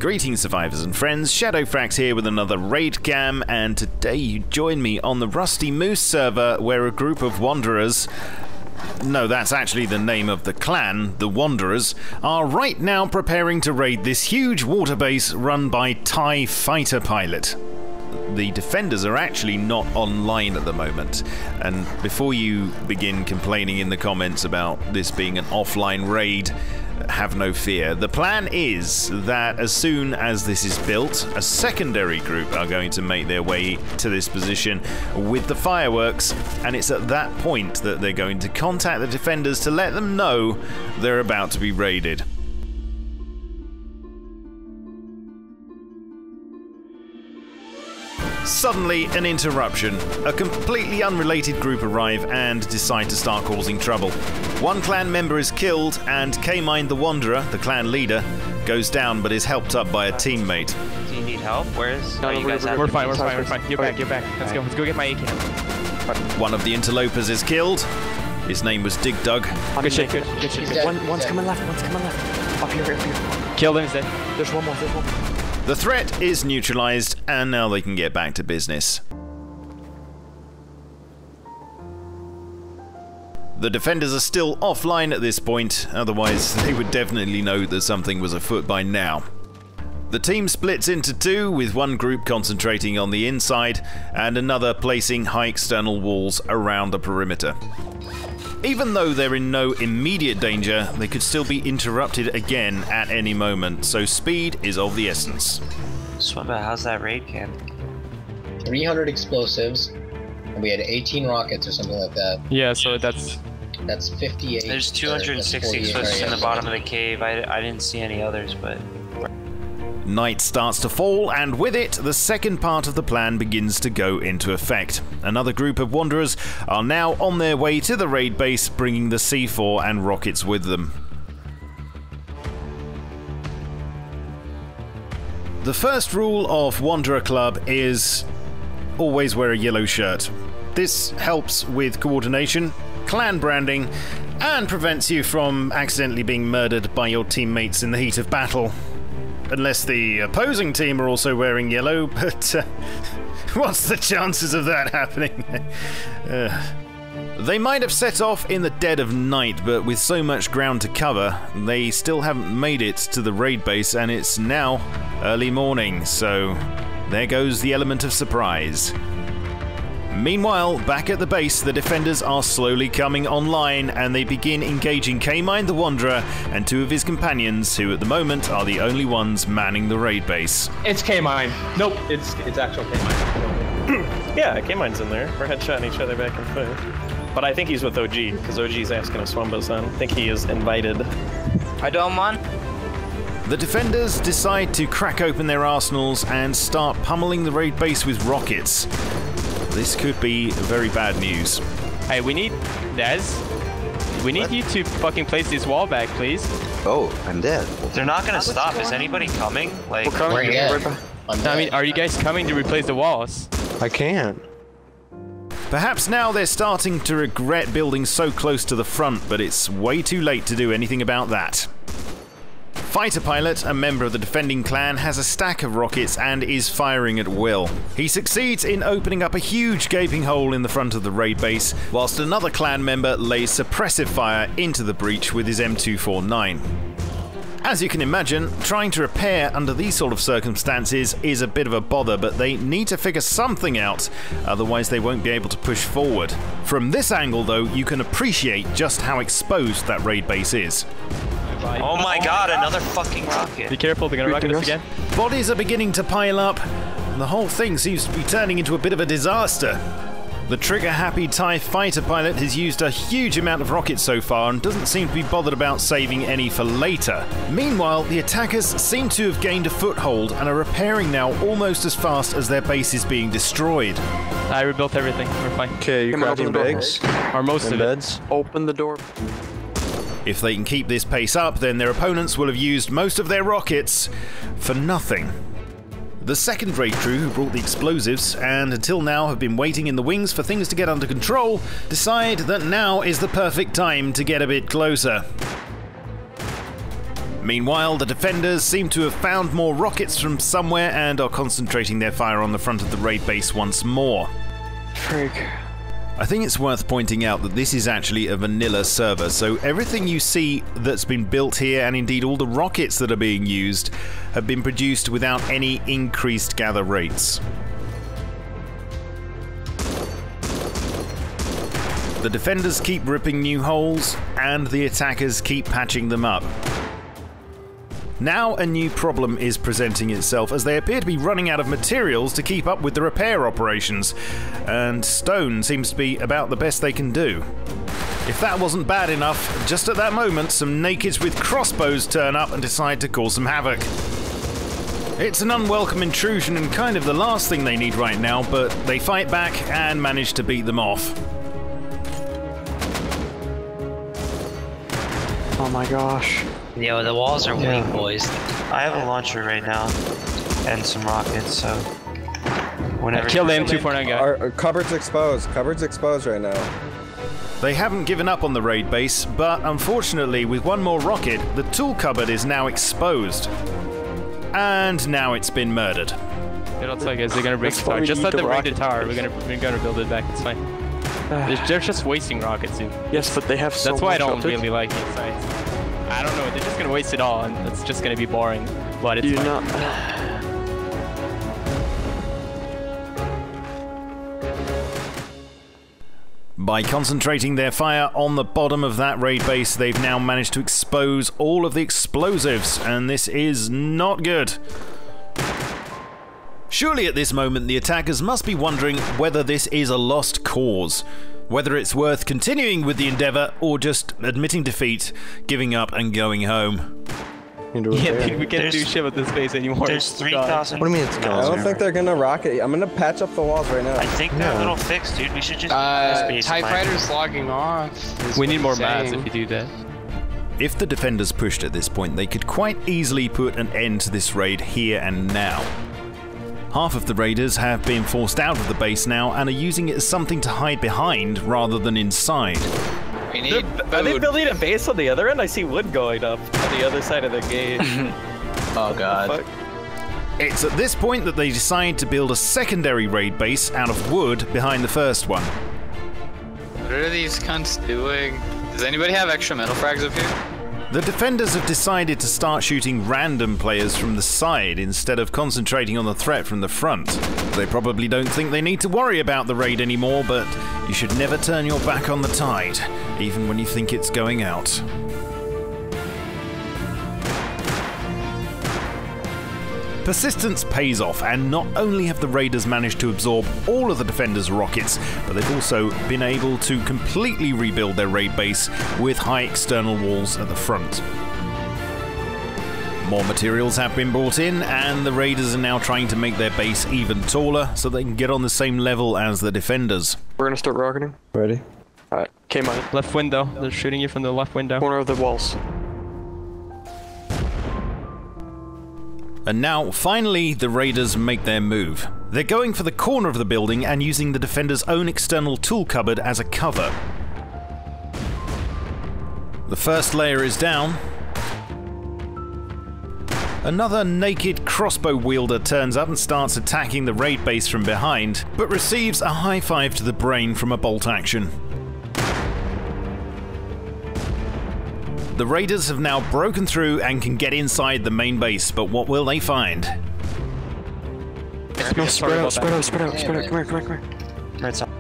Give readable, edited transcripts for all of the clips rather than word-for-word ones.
Greetings survivors and friends, Shadowfrax here with another raid cam, and today you join me on the Rusty Moose server where a group of wanderers, no, that's actually the name of the clan, the Wanderers, are right now preparing to raid this huge water base run by TIE fighter pilot. The defenders are actually not online at the moment, and before you begin complaining in the comments about this being an offline raid, have no fear. The plan is that as soon as this is built, a secondary group are going to make their way to this position with the fireworks, and it's at that point that they're going to contact the defenders to let them know they're about to be raided. Suddenly, an interruption. A completely unrelated group arrive and decide to start causing trouble. One clan member is killed, and K-Mind the Wanderer, the clan leader, goes down but is helped up by a teammate. Do you need help? Where's... No, we're fine, we're fine. Get back, get back. Let's go get my AK. One of the interlopers is killed. His name was Dig Dug. Good shit, good shit. One's coming left, one's coming left. Up here. Killed him, he's dead. There's one more. The threat is neutralized, and now they can get back to business. The defenders are still offline at this point, otherwise they would definitely know that something was afoot by now. The team splits into two, with one group concentrating on the inside and another placing high external walls around the perimeter. Even though they're in no immediate danger, they could still be interrupted again at any moment, so speed is of the essence. Swimba, how's that raid cam? 300 explosives, and we had 18 rockets or something like that. Yeah, so that's 58. There's 260 explosives in the bottom of the cave. I didn't see any others, but... Night starts to fall, and with it, the second part of the plan begins to go into effect. Another group of wanderers are now on their way to the raid base, bringing the C4 and rockets with them. The first rule of Wanderer Club is always wear a yellow shirt. This helps with coordination, clan branding, and prevents you from accidentally being murdered by your teammates in the heat of battle. Unless the opposing team are also wearing yellow, but what's the chances of that happening? They might have set off in the dead of night, but with so much ground to cover, they still haven't made it to the raid base, and it's now early morning, so there goes the element of surprise. Meanwhile, back at the base, the defenders are slowly coming online, and they begin engaging K-Mind the Wanderer and two of his companions, who at the moment are the only ones manning the raid base. It's K-Mind. Nope, it's actual K-Mind. Yeah, K-Mind's in there. We're headshotting each other back and forth. But I think he's with OG, because OG's asking if Swumba's on. I think he is invited. I don't want. The defenders decide to crack open their arsenals and start pummeling the raid base with rockets. This could be very bad news. Hey, we need... Dez? We need you to fucking place this wall back, please. Oh, I'm dead. They're not gonna stop. Is anybody coming? Like, we're coming. I mean, are you guys coming to replace the walls? I can't. Perhaps now they're starting to regret building so close to the front, but it's way too late to do anything about that. Fighter Pilot, a member of the defending clan, has a stack of rockets and is firing at will. He succeeds in opening up a huge gaping hole in the front of the raid base, whilst another clan member lays suppressive fire into the breach with his M249. As you can imagine, trying to repair under these sort of circumstances is a bit of a bother, but they need to figure something out, otherwise they won't be able to push forward. From this angle though, you can appreciate just how exposed that raid base is. oh my god, another fucking rocket. Be careful, they're gonna rocket us again. Bodies are beginning to pile up, and the whole thing seems to be turning into a bit of a disaster. The trigger-happy TIE fighter pilot has used a huge amount of rockets so far and doesn't seem to be bothered about saving any for later. Meanwhile, the attackers seem to have gained a foothold and are repairing now almost as fast as their base is being destroyed. I rebuilt everything, we're fine. Okay, you crafting bags? Or most of beds? Open the door. If they can keep this pace up, then their opponents will have used most of their rockets for nothing. The second raid crew who brought the explosives, and until now have been waiting in the wings for things to get under control, decide that now is the perfect time to get a bit closer. Meanwhile, the defenders seem to have found more rockets from somewhere and are concentrating their fire on the front of the raid base once more. Frig. I think it's worth pointing out that this is actually a vanilla server, so everything you see that's been built here, and indeed all the rockets that are being used, have been produced without any increased gather rates. The defenders keep ripping new holes, and the attackers keep patching them up. Now a new problem is presenting itself, as they appear to be running out of materials to keep up with the repair operations, and stone seems to be about the best they can do. If that wasn't bad enough, just at that moment some nakeds with crossbows turn up and decide to cause some havoc. It's an unwelcome intrusion and kind of the last thing they need right now, but they fight back and manage to beat them off. Oh my gosh. Yo, the walls are weak, boys. I have a launcher right now and some rockets, so whenever. Kill the M249 guy. Our cupboard's exposed. Cupboard's exposed right now. They haven't given up on the raid base, but unfortunately, with one more rocket, the tool cupboard is now exposed. And now it's been murdered. It looks like they're gonna break the tower. Just let them break the tower. We're gonna build it back. It's fine. They're just wasting rockets, dude. Yes, but they have so That's why I much don't of it. really like these sites. I don't know. They're just gonna waste it all, and it's just gonna be boring. But it's fine. By concentrating their fire on the bottom of that raid base, they've now managed to expose all of the explosives, and this is not good. Surely at this moment the attackers must be wondering whether this is a lost cause, whether it's worth continuing with the endeavor or just admitting defeat, giving up and going home. Yeah, we can't do shit with this base anymore. There's 3,000. What do you mean it's gone? I don't think they're gonna rock it. I'm gonna patch up the walls right now. I think they're a little fixed, dude. We should just. Typewriter's logging off. We need more mats if you do that. If the defenders pushed at this point, they could quite easily put an end to this raid here and now. Half of the raiders have been forced out of the base now and are using it as something to hide behind rather than inside. We need Are they building a base on the other end? I see wood going up on the other side of the gate. Oh god. It's at this point that they decide to build a secondary raid base out of wood behind the first one. What are these cunts doing? Does anybody have extra metal frags up here? The defenders have decided to start shooting random players from the side instead of concentrating on the threat from the front. They probably don't think they need to worry about the raid anymore, but you should never turn your back on the tide, even when you think it's going out. Persistence pays off, and not only have the raiders managed to absorb all of the defenders' rockets, but they've also been able to completely rebuild their raid base with high external walls at the front. More materials have been brought in, and the raiders are now trying to make their base even taller so they can get on the same level as the defenders. We're gonna start rocketing. Ready? Alright, came out. Left window. They're shooting you from the left window. Corner of the walls. And now, finally, the raiders make their move. They're going for the corner of the building and using the defender's own external tool cupboard as a cover. The first layer is down. Another naked crossbow wielder turns up and starts attacking the raid base from behind, but receives a high five to the brain from a bolt action. The raiders have now broken through and can get inside the main base, but what will they find? No, spread out. Come here. Right side.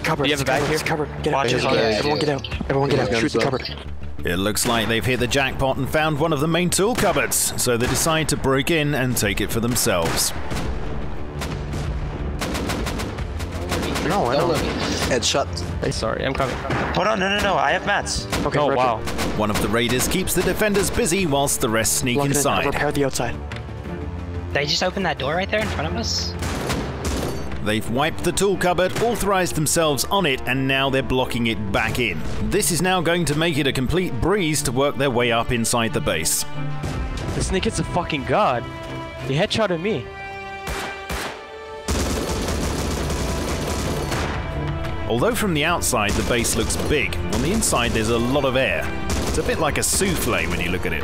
Cupboard. Do you have a bag here? Cupboard. Get out. Watch his Everyone get out. Everyone get out. Shoot the cupboard. It looks like they've hit the jackpot and found one of the main tool cupboards, so they decide to break in and take it for themselves. No, I don't. Headshot. Hey, sorry, I'm coming. Hold on, no. I have mats. Okay, Oh, wow. One of the raiders keeps the defenders busy whilst the rest sneak Lock it in. inside. Repair the outside. They just opened that door right there in front of us? They've wiped the tool cupboard, authorized themselves on it, and now they're blocking it back in. This is now going to make it a complete breeze to work their way up inside the base. This nigga's a fucking god. He headshotted me. Although from the outside the base looks big, on the inside there's a lot of air. It's a bit like a souffle when you look at it.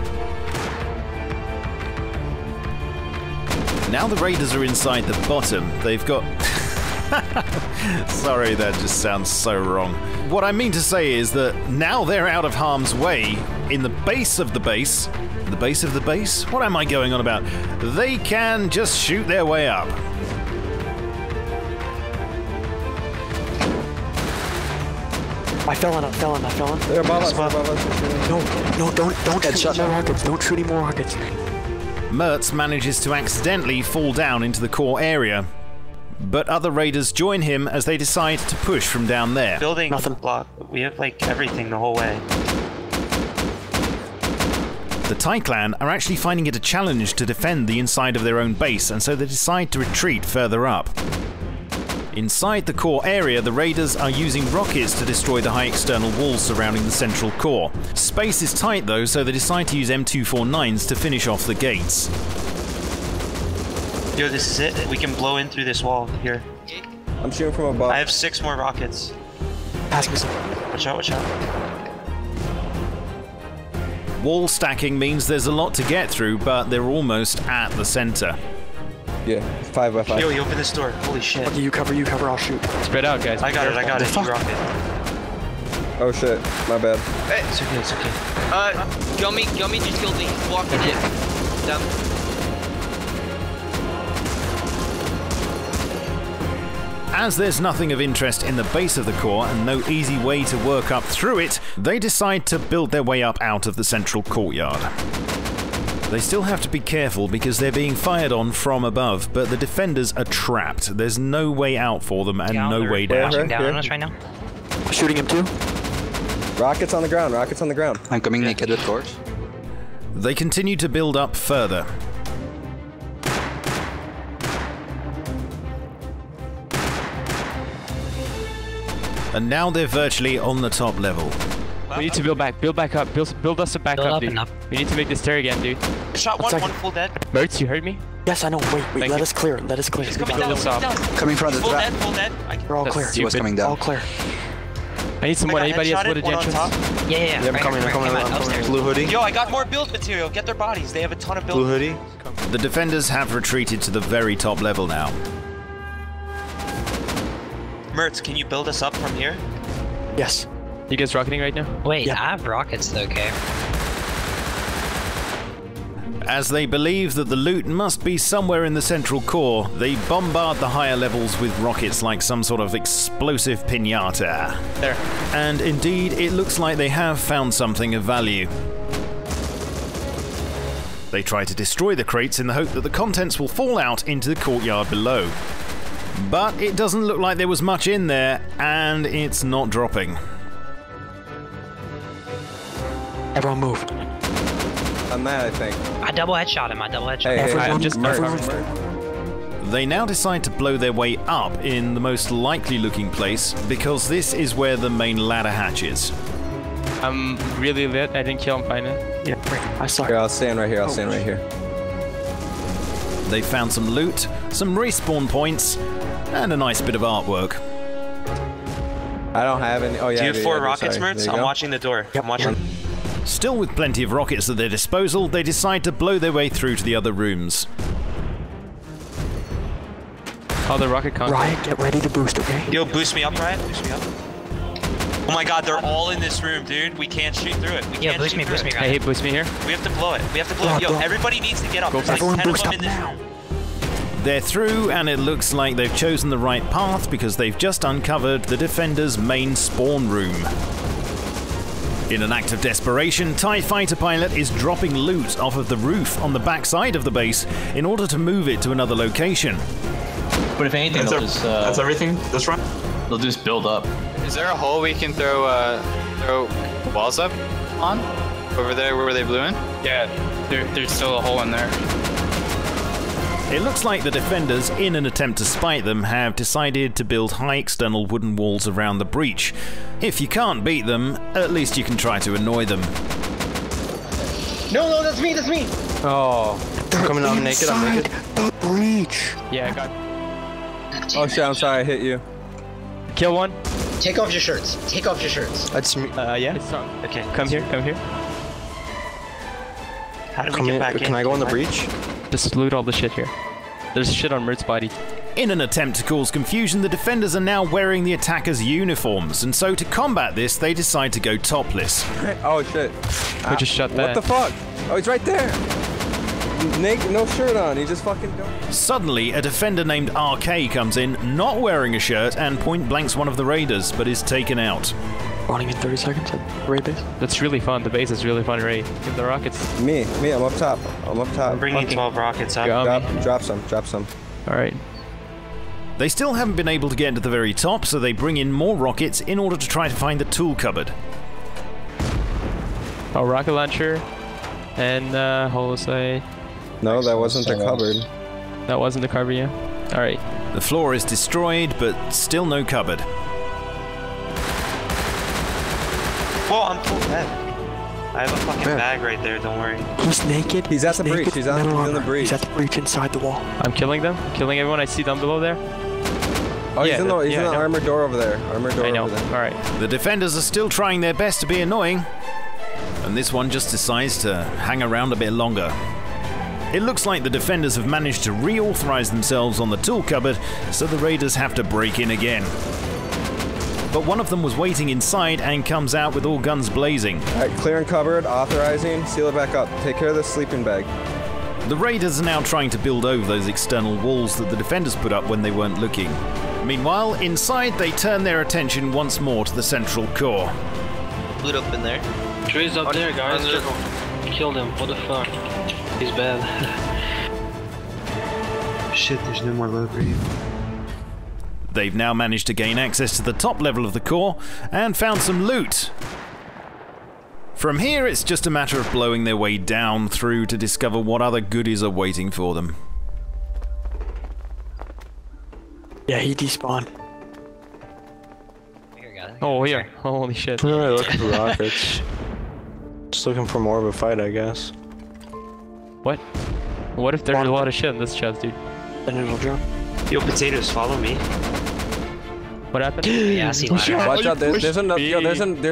Now the raiders are inside the bottom. They've got... Sorry, that just sounds so wrong. What I mean to say is that now they're out of harm's way in the base of the base. The base of the base? What am I going on about? They can just shoot their way up. I fell in. They're above us. No, don't shoot any more rockets. Don't shoot any more rockets. Mertz manages to accidentally fall down into the core area, but other raiders join him as they decide to push from down there. Building block. We have like everything the whole way. The Thai clan are actually finding it a challenge to defend the inside of their own base, and so they decide to retreat further up. Inside the core area, the raiders are using rockets to destroy the high external walls surrounding the central core. Space is tight though, so they decide to use M249s to finish off the gates. Yo, this is it. We can blow in through this wall here. I'm shooting from above. I have 6 more rockets. Pass me some. Watch out, watch out. Wall stacking means there's a lot to get through, but they're almost at the center. Yeah, 5 by 5. Yo, you open this door. Holy shit. Okay, you cover, I'll shoot. Spread out, guys. I got it. You rocket. Oh shit, my bad. Hey. It's okay. Gummy just killed me. Walking in. Down. As there's nothing of interest in the base of the core and no easy way to work up through it, they decide to build their way up out of the central courtyard. They still have to be careful because they're being fired on from above, but the defenders are trapped. There's no way out for them and no way down. Down on us right now. Shooting him too. Rockets on the ground. I'm coming naked with cores. They continue to build up further. And now they're virtually on the top level. We need to build back up, build us back up, dude. We need to make this tear again, dude. Shot one full dead. Mertz, you heard me? Yes, I know. Wait, let us clear. He's coming down, Coming from the trap. Full dead. We're all clear. He was coming down. All clear. I need someone, anybody has wooded entrance? Yeah, I'm coming. Blue hoodie. Yo, I got more build material. Get their bodies. They have a ton of build. Blue hoodie. The defenders have retreated to the very top level now. Mertz, can you build us up from here? Yes. You guys rocketing right now? Wait, I have rockets though, okay? As they believe that the loot must be somewhere in the central core, they bombard the higher levels with rockets like some sort of explosive piñata. There. And indeed, it looks like they have found something of value. They try to destroy the crates in the hope that the contents will fall out into the courtyard below. But it doesn't look like there was much in there, and it's not dropping. Everyone move. I'm mad, I think. I double headshot him. They now decide to blow their way up in the most likely looking place, because this is where the main ladder hatch is. I'm really lit. I didn't kill him finally. Yeah, I saw Here, I'll stand right here. They found some loot, some respawn points, and a nice bit of artwork. I don't have any. Oh yeah. Do you have 4 rockets, sorry. Mertz? I'm watching the door. Yep. I'm watching. Still with plenty of rockets at their disposal, they decide to blow their way through to the other rooms. Oh, the rocket contact. Riot, get ready to boost, okay? Yo, boost me up, Riot. Boost me up. Oh my god, they're all in this room, dude. We can't shoot through it. Yo, boost me, Riot. Hey, boost me here. We have to blow it. Yo, everybody needs to get up. There's like 10 of them in this room. They're through, and it looks like they've chosen the right path because they've just uncovered the defenders' main spawn room. In an act of desperation, TIE fighter pilot is dropping loot off of the roof on the backside of the base in order to move it to another location. But if anything, that's everything. This run, they'll just build up. Is there a hole we can throw walls up on over there where they blew in? Yeah, there's still a hole in there. It looks like the defenders, in an attempt to spite them, have decided to build high external wooden walls around the breach. If you can't beat them, at least you can try to annoy them. No, that's me. Oh, I'm coming out naked. I'm naked. The breach. Yeah, I got. Oh shit! I'm sorry, I hit you. Kill one. Take off your shirts. That's me. Yeah. Okay. Come here. How do we get back in? Can I go on the breach? Just loot all the shit here. There's shit on Mert's body. In an attempt to cause confusion, the defenders are now wearing the attackers' uniforms, and so to combat this, they decide to go topless. Oh shit. We just shot that. What the fuck? Oh, he's right there. Naked, no shirt on, he just fucking don't. Suddenly, a defender named RK comes in, not wearing a shirt, and point blanks one of the raiders, but is taken out. Running in 30 seconds at raid base. That's really fun. The base is really fun, raid. Give the rockets. Me, I'm up top. I'm up top. I'm bringing 12 rockets up. Drop some. Alright. They still haven't been able to get to the very top, so they bring in more rockets in order to try to find the tool cupboard. Oh, rocket launcher. And, holosite. No, that wasn't the cupboard. That wasn't the cupboard, yeah? Alright. The floor is destroyed, but still no cupboard. Whoa, I'm full dead. I have a fucking bag right there, don't worry. He's naked. He's at the breach. He's in the breach. He's at the breach inside the wall. I'm killing them. Killing everyone I see down below there. Oh, he's in the armored door over there. Armored door over there. Alright. The defenders are still trying their best to be annoying, and this one just decides to hang around a bit longer. It looks like the defenders have managed to reauthorize themselves on the tool cupboard, so the raiders have to break in again. But one of them was waiting inside and comes out with all guns blazing. Alright, clearing cupboard, authorizing, seal it back up. Take care of the sleeping bag. The raiders are now trying to build over those external walls that the defenders put up when they weren't looking. Meanwhile, inside they turn their attention once more to the central core. Loot up in there. Tree's up there, guys. Killed him. What the fuck? He's bad. Shit, there's no more low grade. They've now managed to gain access to the top level of the core and found some loot. From here, it's just a matter of blowing their way down through to discover what other goodies are waiting for them. Yeah, he despawned. Oh, here. Holy shit. Alright, looking for rockets. Just looking for more of a fight, I guess. What? What if there's a lot of shit in this chest, dude? Then it'll drop. Yo, potatoes, follow me. What happened? Yeah, I see ladder. Watch out, there's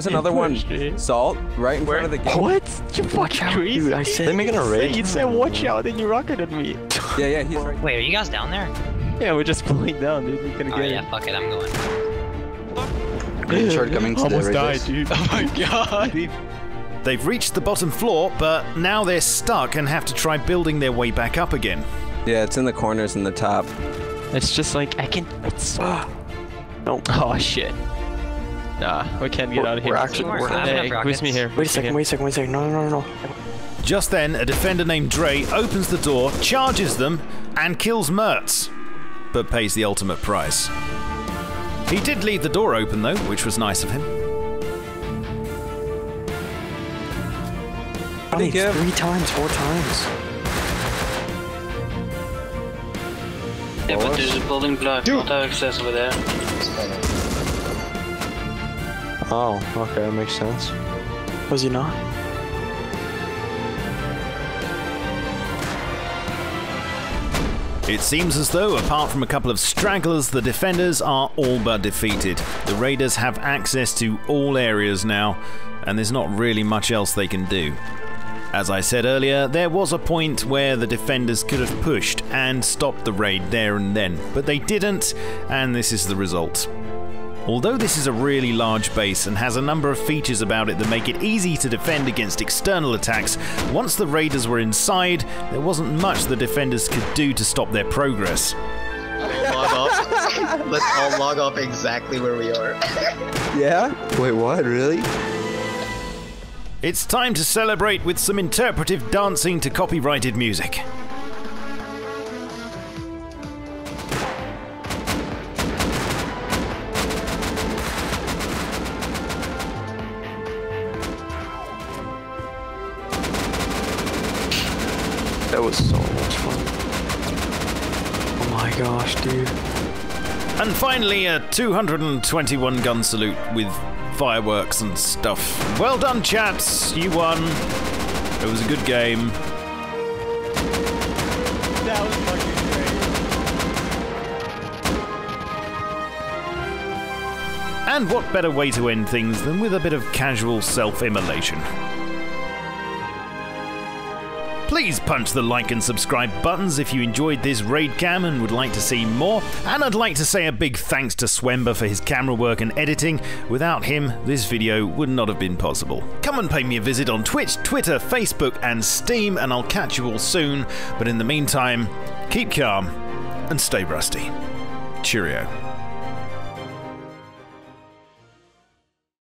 another one. Salt, right in front of the gate. What? You Watch out, crazy? dude, I said. They making a raid? You said watch out and you rocketed me. Yeah, he's right. Wait, are you guys down there? Yeah, we're just pulling down, dude. You're gonna Oh get yeah, fuck it, I'm going. Green shard coming to almost the died, dude. Oh my god. They've reached the bottom floor, but now they're stuck and have to try building their way back up again. Yeah, it's in the corners in the top. It's just like, no. Oh shit. Nah, we can't get out of here. Hey, who's me here? Wait a second. No. Just then, a defender named Dre opens the door, charges them, and kills Mertz, but pays the ultimate price. He did leave the door open though, which was nice of him. I think 4 times. Yeah, but there's a building block. Don't have access over there. Oh, okay, that makes sense. Was he not? It seems as though, apart from a couple of stragglers, the defenders are all but defeated. The raiders have access to all areas now, and there's not really much else they can do. As I said earlier, there was a point where the defenders could have pushed and stopped the raid there and then, but they didn't, and this is the result. Although this is a really large base and has a number of features about it that make it easy to defend against external attacks, once the raiders were inside, there wasn't much the defenders could do to stop their progress. Log off. Let's all log off exactly where we are. Yeah? Wait, what? Really? It's time to celebrate with some interpretive dancing to copyrighted music. That was so much fun. Oh my gosh, dude. And finally, a 221 gun salute with fireworks and stuff. Well done, chaps. You won. It was a good game. That was fucking great. And what better way to end things than with a bit of casual self-immolation? Please punch the like and subscribe buttons if you enjoyed this raid cam and would like to see more. And I'd like to say a big thanks to Swemba for his camera work and editing. Without him, this video would not have been possible. Come and pay me a visit on Twitch, Twitter, Facebook and Steam, and I'll catch you all soon. But in the meantime, keep calm and stay rusty. Cheerio.